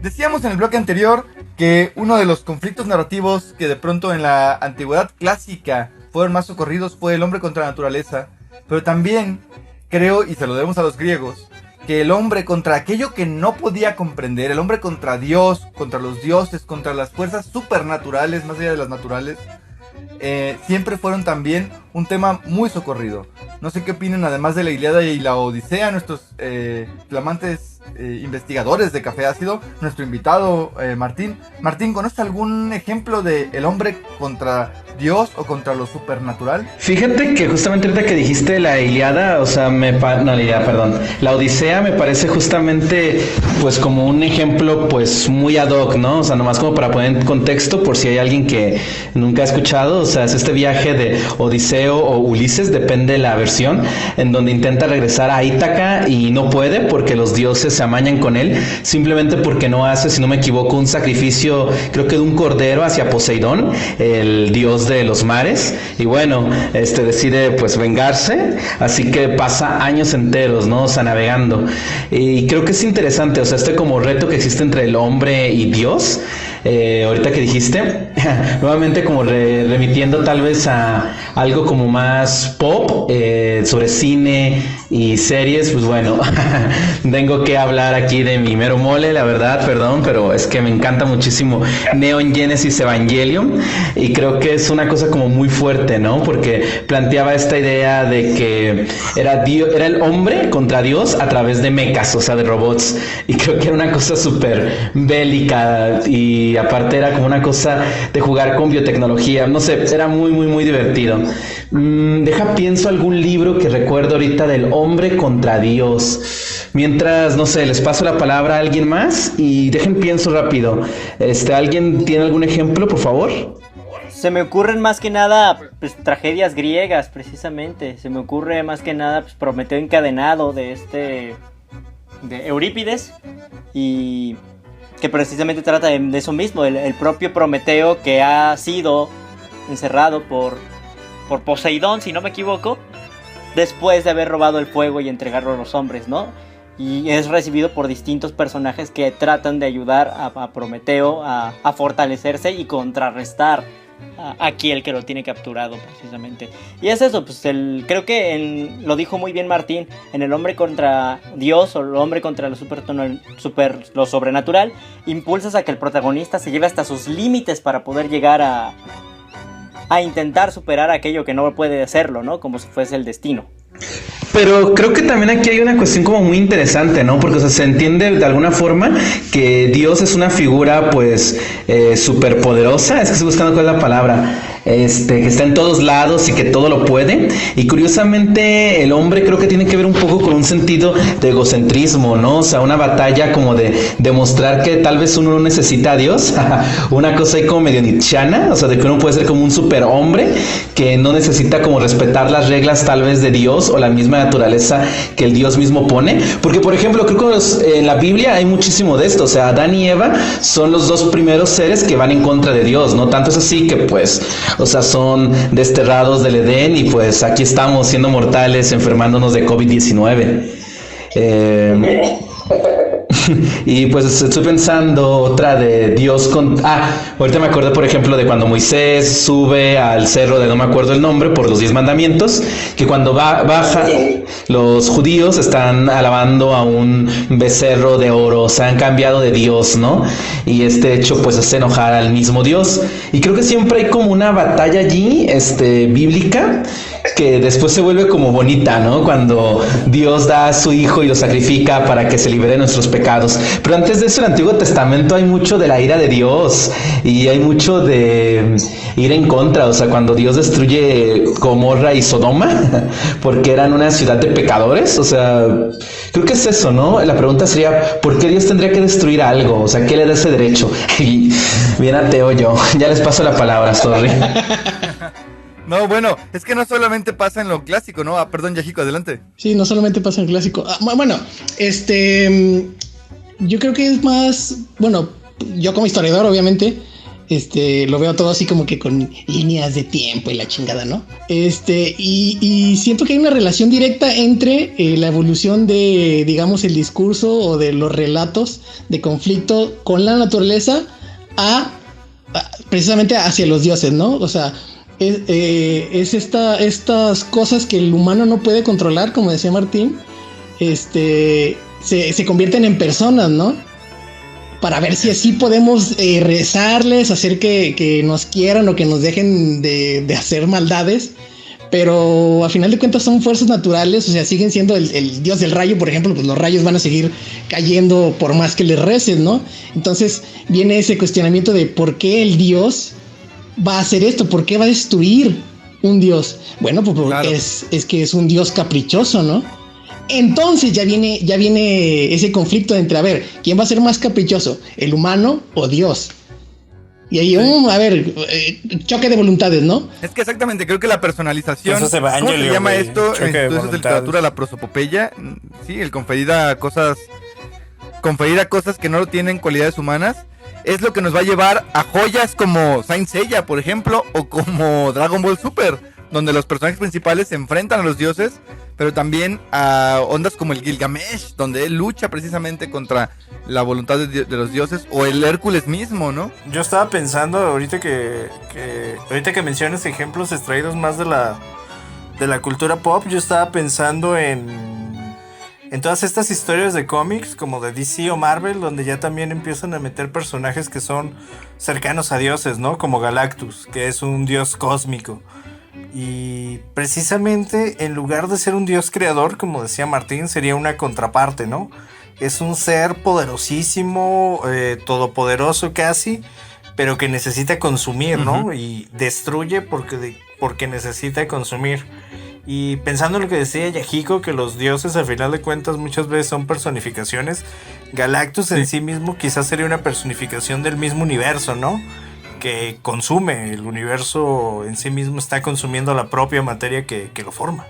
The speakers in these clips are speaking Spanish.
Decíamos en el bloque anterior que uno de los conflictos narrativos que de pronto en la antigüedad clásica fueron más socorridos fue el hombre contra la naturaleza, pero también creo, y se lo debemos a los griegos, que el hombre contra aquello que no podía comprender, el hombre contra Dios, contra los dioses, contra las fuerzas supernaturales, más allá de las naturales, siempre fueron también un tema muy socorrido. No sé qué opinan, además de la Ilíada y la Odisea, nuestros flamantes investigadores de Café Ácido, nuestro invitado Martín. Martín, ¿conoces algún ejemplo de el hombre contra Dios o contra lo supernatural? Fíjate que justamente ahorita que dijiste la Ilíada, o sea, la Odisea me parece justamente pues como un ejemplo pues muy ad hoc, ¿no? O sea, nomás como para poner en contexto por si hay alguien que nunca ha escuchado, o sea, es este viaje de Odiseo o Ulises, depende de la versión, en donde intenta regresar a Ítaca y no puede porque los dioses se amañan con él, simplemente porque no hace, si no me equivoco, un sacrificio, creo que de un cordero hacia Poseidón, el dios de los mares, y bueno, decide pues vengarse, así que pasa años enteros, ¿no? O sea, navegando, y creo que es interesante, o sea, como reto que existe entre el hombre y Dios, ahorita que dijiste, nuevamente como remitiendo tal vez a algo como más pop, sobre cine y series, pues bueno, tengo que hablar aquí de mi mero mole, la verdad, perdón, pero es que me encanta muchísimo Neon Genesis Evangelion, y creo que es una cosa como muy fuerte, ¿no? Porque planteaba esta idea de que era el hombre contra Dios a través de mechas, o sea, de robots, y creo que era una cosa súper bélica, y aparte era como una cosa de jugar con biotecnología, no sé, era muy, muy, muy divertido. Pienso algún libro que recuerdo ahorita del hombre contra Dios. Mientras, no sé, les paso la palabra a alguien más y pienso rápido. ¿Alguien tiene algún ejemplo, por favor? Se me ocurren más que nada pues, tragedias griegas, precisamente. Se me ocurre más que nada pues, Prometeo encadenado de Eurípides, y que precisamente trata de eso mismo, el propio Prometeo que ha sido encerrado por Poseidón, si no me equivoco, después de haber robado el fuego y entregarlo a los hombres, ¿no? Y es recibido por distintos personajes que tratan de ayudar a Prometeo a fortalecerse y contrarrestar aquí el que lo tiene capturado, precisamente. Y es eso, pues creo que lo dijo muy bien Martín, en el hombre contra Dios o el hombre contra lo lo sobrenatural, impulsas a que el protagonista se lleve hasta sus límites para poder llegar a intentar superar aquello que no puede hacerlo, ¿no? Como si fuese el destino. Pero creo que también aquí hay una cuestión como muy interesante, ¿no? Porque, o sea, se entiende de alguna forma que Dios es una figura, pues, súper poderosa. Es que estoy buscando cuál es la palabra. Que está en todos lados y que todo lo puede. Y curiosamente, el hombre creo que tiene que ver un poco con un sentido de egocentrismo, ¿no? O sea, una batalla como de demostrar que tal vez uno no necesita a Dios. Una cosa ahí como medio nietzscheana, o sea, de que uno puede ser como un superhombre que no necesita como respetar las reglas tal vez de Dios o la misma naturaleza que el Dios mismo pone. Porque, por ejemplo, creo que en la Biblia hay muchísimo de esto. O sea, Adán y Eva son los dos primeros seres que van en contra de Dios, ¿no? Tanto es así que, pues, o sea, son desterrados del Edén y pues aquí estamos siendo mortales, enfermándonos de COVID-19. Y pues estoy pensando otra de Dios ahorita me acordé, por ejemplo, de cuando Moisés sube al cerro de no me acuerdo el nombre por los 10 mandamientos, que cuando baja los judíos están alabando a un becerro de oro, o sea, han cambiado de Dios, ¿no? Y este hecho pues hace enojar al mismo Dios, y creo que siempre hay como una batalla allí, bíblica, que después se vuelve como bonita, ¿no? Cuando Dios da a su hijo y lo sacrifica para que se libere de nuestros pecados. Pero antes de eso, en el Antiguo Testamento hay mucho de la ira de Dios y hay mucho de ir en contra. O sea, cuando Dios destruye Gomorra y Sodoma porque eran una ciudad de pecadores. O sea, creo que es eso, ¿no? La pregunta sería, ¿por qué Dios tendría que destruir algo? O sea, ¿qué le da ese derecho? Y bien ateo yo. Ya les paso la palabra, sorry. No, bueno, es que no solamente pasa en lo clásico, ¿no? Perdón, Yajico, adelante. Sí, no solamente pasa en clásico. Bueno, yo creo que es más, bueno, yo como historiador, obviamente, Lo veo todo así como que con líneas de tiempo y la chingada, ¿no? Y siento que hay una relación directa entre la evolución de, digamos, el discurso o de los relatos de conflicto con la naturaleza precisamente hacia los dioses, ¿no? O sea, estas cosas que el humano no puede controlar, como decía Martín, se convierten en personas, ¿no? Para ver si así podemos rezarles, hacer que nos quieran o que nos dejen de hacer maldades. Pero a final de cuentas son fuerzas naturales, o sea, siguen siendo el dios del rayo, por ejemplo, pues los rayos van a seguir cayendo por más que les reces, ¿no? Entonces viene ese cuestionamiento de por qué el dios va a hacer esto, por qué va a destruir un dios. Bueno, pues Claro. es que es un dios caprichoso, ¿no? Entonces ya viene ese conflicto entre, a ver, ¿quién va a ser más caprichoso? ¿El humano o Dios? Y ahí, a ver, choque de voluntades, ¿no? Es que exactamente, creo que la personalización. Eso es ¿Cómo se Evangelion, llama güey. esto? Choque de En estudios de voluntades. literatura, la prosopopeya. Sí, el conferir a cosas que no tienen cualidades humanas. Es lo que nos va a llevar a joyas como Saint Seiya, por ejemplo, o como Dragon Ball Super, donde los personajes principales se enfrentan a los dioses, pero también a ondas como el Gilgamesh, donde él lucha precisamente contra la voluntad de los dioses, o el Hércules mismo, ¿no? Yo estaba pensando ahorita que mencionas ejemplos extraídos más de la cultura pop, yo estaba pensando en todas estas historias de cómics como de DC o Marvel, donde ya también empiezan a meter personajes que son cercanos a dioses, ¿no? Como Galactus, que es un dios cósmico. Y precisamente en lugar de ser un dios creador, como decía Martín, sería una contraparte, ¿no? Es un ser poderosísimo, todopoderoso casi, pero que necesita consumir, ¿no? Y destruye porque necesita consumir. Y pensando en lo que decía Yahiko, que los dioses al final de cuentas muchas veces son personificaciones, Galactus en sí mismo quizás sería una personificación del mismo universo, ¿no? Que consume, el universo en sí mismo está consumiendo la propia materia que lo forma.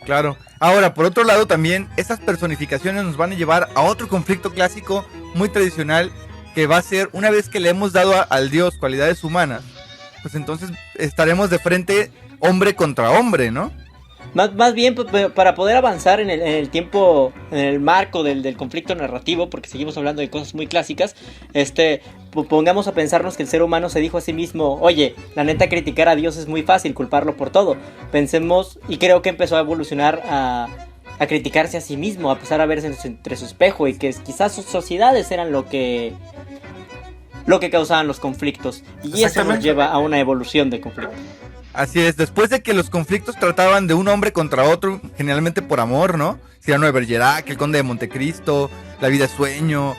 Claro. Ahora, por otro lado, también esas personificaciones nos van a llevar a otro conflicto clásico muy tradicional, que va a ser, una vez que le hemos dado al dios cualidades humanas, pues entonces estaremos de frente hombre contra hombre, ¿no? Más bien, para poder avanzar en el tiempo, en el marco del conflicto narrativo, porque seguimos hablando de cosas muy clásicas, pongamos a pensarnos que el ser humano se dijo a sí mismo, oye, la neta criticar a Dios es muy fácil, culparlo por todo. Pensemos, y creo que empezó a evolucionar a criticarse a sí mismo, a empezar a verse entre su espejo, y que quizás sus sociedades eran lo que causaban los conflictos. Y eso nos lleva a una evolución de conflicto. Así es, después de que los conflictos trataban de un hombre contra otro, generalmente por amor, ¿no? Cyrano de Bergerac, el Conde de Montecristo, La vida es sueño,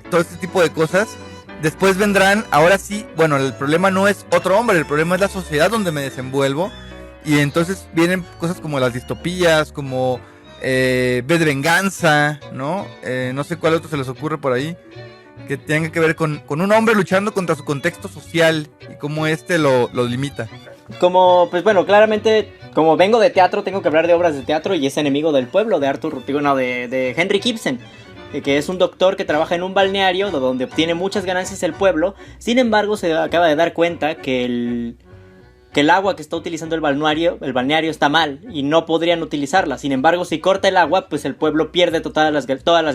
todo este tipo de cosas. Después vendrán, ahora sí, bueno, el problema no es otro hombre, el problema es la sociedad donde me desenvuelvo. Y entonces vienen cosas como las distopías, como V de Venganza, ¿no? No sé cuál otro se les ocurre por ahí, que tenga que ver con un hombre luchando contra su contexto social y cómo lo limita. Como, pues bueno, claramente, como vengo de teatro, tengo que hablar de obras de teatro, y es Enemigo del Pueblo de Henrik Ibsen, que es un doctor que trabaja en un balneario donde obtiene muchas ganancias el pueblo. Sin embargo, se acaba de dar cuenta que el agua que está utilizando el balneario está mal y no podrían utilizarla. Sin embargo, si corta el agua, pues el pueblo pierde todas las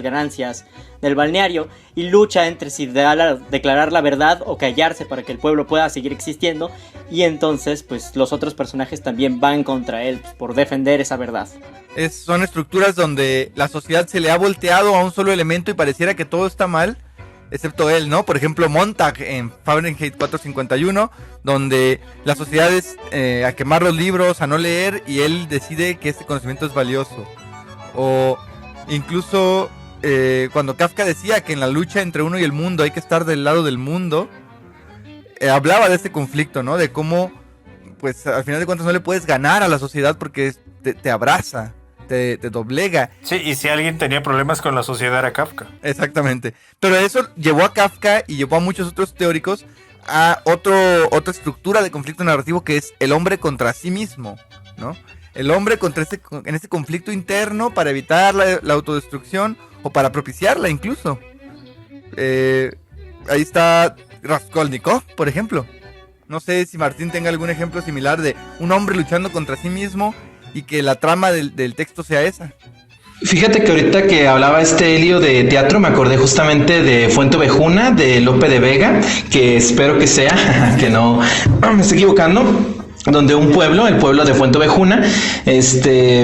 ganancias del balneario, y lucha entre si declarar la verdad o callarse para que el pueblo pueda seguir existiendo. Y entonces, pues los otros personajes también van contra él, pues, por defender esa verdad. Son estructuras donde la sociedad se le ha volteado a un solo elemento y pareciera que todo está mal, excepto él, ¿no? Por ejemplo, Montag en Fahrenheit 451, donde la sociedad es a quemar los libros, a no leer, y él decide que este conocimiento es valioso. O incluso cuando Kafka decía que en la lucha entre uno y el mundo hay que estar del lado del mundo, hablaba de este conflicto, ¿no? De cómo, pues al final de cuentas no le puedes ganar a la sociedad porque te abraza, te doblega. Sí, y si alguien tenía problemas con la sociedad era Kafka. Exactamente. Pero eso llevó a Kafka y llevó a muchos otros teóricos a otra estructura de conflicto narrativo, que es el hombre contra sí mismo, ¿no? El hombre en este conflicto interno para evitar la autodestrucción o para propiciarla incluso. Ahí está Raskolnikov, por ejemplo. No sé si Martín tenga algún ejemplo similar de un hombre luchando contra sí mismo y que la trama del texto sea esa. Fíjate que ahorita que hablaba Helio de teatro, me acordé justamente de Fuenteovejuna, de Lope de Vega, que espero que sea, que no me estoy equivocando, donde un pueblo, el pueblo de Fuenteovejuna,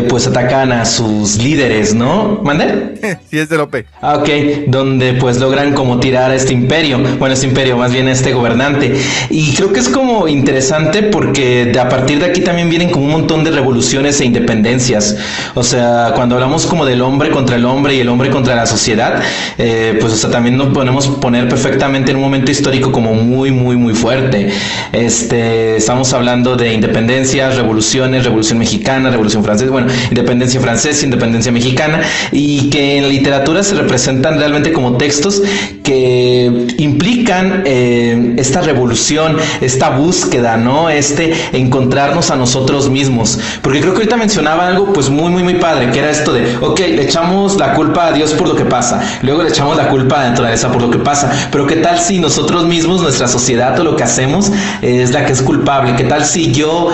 pues atacan a sus líderes, ¿no? ¿Mande? Sí, es de Lope. Ah, ok, donde pues logran como tirar a este imperio, más bien a este gobernante. Y creo que es como interesante porque a partir de aquí también vienen como un montón de revoluciones e independencias. O sea, cuando hablamos como del hombre contra el hombre y el hombre contra la sociedad, pues o sea, también nos podemos poner perfectamente en un momento histórico como muy, muy, muy fuerte. Estamos hablando de independencias, revoluciones, revolución mexicana, revolución francesa, bueno, independencia francesa, independencia mexicana, y que en la literatura se representan realmente como textos que implican esta revolución, esta búsqueda, ¿no? Encontrarnos a nosotros mismos. Porque creo que ahorita mencionaba algo pues muy, muy, muy padre, que era esto de, ok, le echamos la culpa a Dios por lo que pasa, luego le echamos la culpa a la naturaleza por lo que pasa, pero ¿qué tal si nosotros mismos, nuestra sociedad o lo que hacemos es la que es culpable? ¿Qué tal si yo,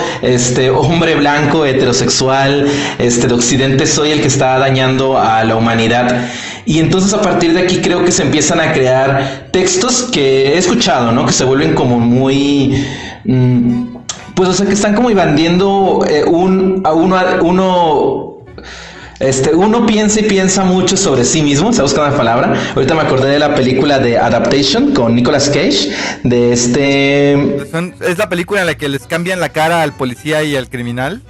hombre blanco, heterosexual, de Occidente, soy el que está dañando a la humanidad? Y entonces a partir de aquí creo que se empiezan a crear textos que he escuchado, ¿no? Que se vuelven como muy... pues o sea, que están como invadiendo uno piensa y piensa mucho sobre sí mismo, está buscando la palabra. Ahorita me acordé de la película de Adaptation con Nicolas Cage, ¿Es la película en la que les cambian la cara al policía y al criminal?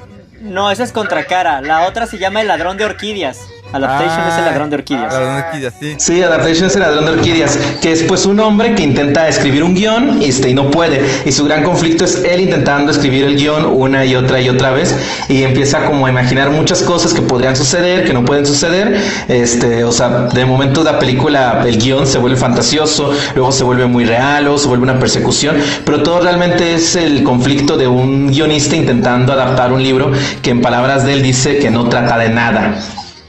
No, esa es Contracara. La otra se llama El ladrón de orquídeas. Adaptation es el ladrón de orquídeas. Ladrón de orquídeas, sí. Sí, Adaptation es el ladrón de orquídeas, que es pues un hombre que intenta escribir un guión y no puede. Y su gran conflicto es él intentando escribir el guión una y otra vez. Y empieza como a imaginar muchas cosas que podrían suceder, que no pueden suceder. O sea, de momento de la película el guión se vuelve fantasioso, luego se vuelve muy real, o se vuelve una persecución. Pero todo realmente es el conflicto de un guionista intentando adaptar un libro que en palabras de él dice que no trata de nada.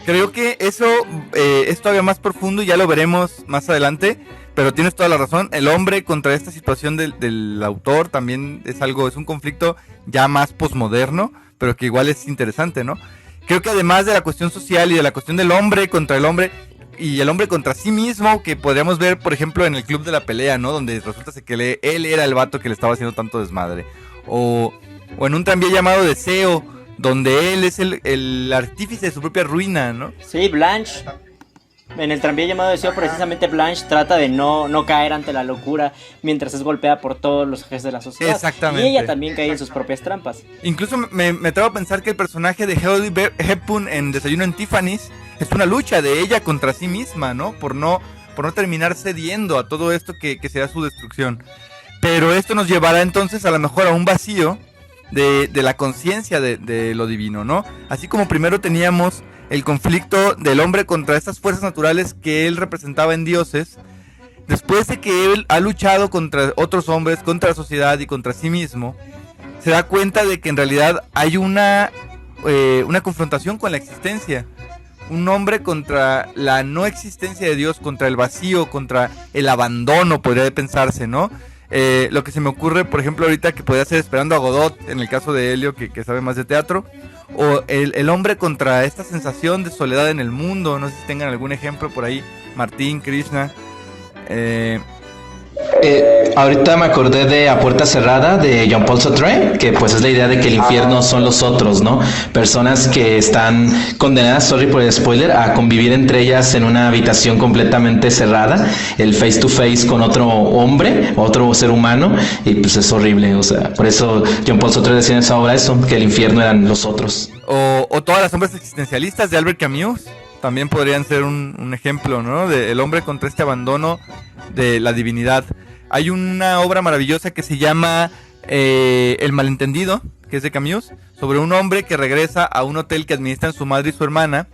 Creo que eso es todavía más profundo y ya lo veremos más adelante, pero tienes toda la razón. El hombre contra esta situación del autor también es un conflicto ya más posmoderno, pero que igual es interesante, ¿no? Creo que además de la cuestión social y de la cuestión del hombre contra el hombre y el hombre contra sí mismo, que podríamos ver, por ejemplo, en el Club de la Pelea, ¿no? Donde resulta que él era el vato que le estaba haciendo tanto desmadre. O en un tranvía llamado Deseo, donde él es el artífice de su propia ruina, ¿no? Sí, Blanche. En el tranvía llamado Deseo, precisamente Blanche trata de no caer ante la locura mientras es golpeada por todos los jefes de la sociedad. Exactamente. Y ella también cae en sus propias trampas. Incluso me atrevo a pensar que el personaje de Audrey Hepburn en Desayuno en Tiffany's es una lucha de ella contra sí misma, ¿no? Por no terminar cediendo a todo esto que será su destrucción. Pero esto nos llevará entonces a lo mejor a un vacío de la conciencia de lo divino, ¿no? Así como primero teníamos el conflicto del hombre contra estas fuerzas naturales que él representaba en dioses, después de que él ha luchado contra otros hombres, contra la sociedad y contra sí mismo, se da cuenta de que en realidad hay una confrontación con la existencia. Un hombre contra la no existencia de Dios, contra el vacío, contra el abandono, podría pensarse, ¿no? Lo que se me ocurre, por ejemplo, ahorita que podría ser Esperando a Godot, en el caso de Helio, que sabe más de teatro, o el hombre contra esta sensación de soledad en el mundo. No sé si tengan algún ejemplo por ahí, Martín, Krishna. Ahorita me acordé de A Puerta Cerrada de Jean-Paul Sartre, que pues es la idea de que el infierno son los otros, ¿no? Personas que están condenadas, sorry por el spoiler, a convivir entre ellas en una habitación completamente cerrada, el face to face con otro hombre, otro ser humano, y pues es horrible. O sea, por eso Jean-Paul Sartre decía en esa obra eso, que el infierno eran los otros. O todas las sombras existencialistas de Albert Camus también podrían ser un ejemplo, ¿no? De el hombre contra este abandono de la divinidad. Hay una obra maravillosa que se llama El Malentendido, que es de Camus, sobre un hombre que regresa a un hotel que administran su madre y su hermana,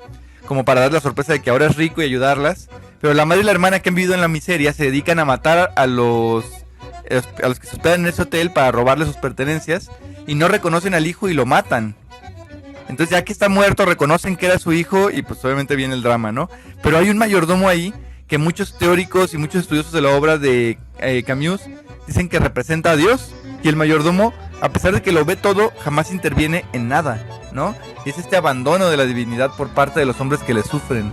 como para dar la sorpresa de que ahora es rico y ayudarlas, pero la madre y la hermana que han vivido en la miseria se dedican a matar a los que se hospedan en ese hotel para robarle sus pertenencias, y no reconocen al hijo y lo matan. Entonces, ya que está muerto, reconocen que era su hijo y pues obviamente viene el drama, ¿no? Pero hay un mayordomo ahí que muchos teóricos y muchos estudiosos de la obra de Camus dicen que representa a Dios, y el mayordomo, a pesar de que lo ve todo, jamás interviene en nada, ¿no? Y es este abandono de la divinidad por parte de los hombres que le sufren.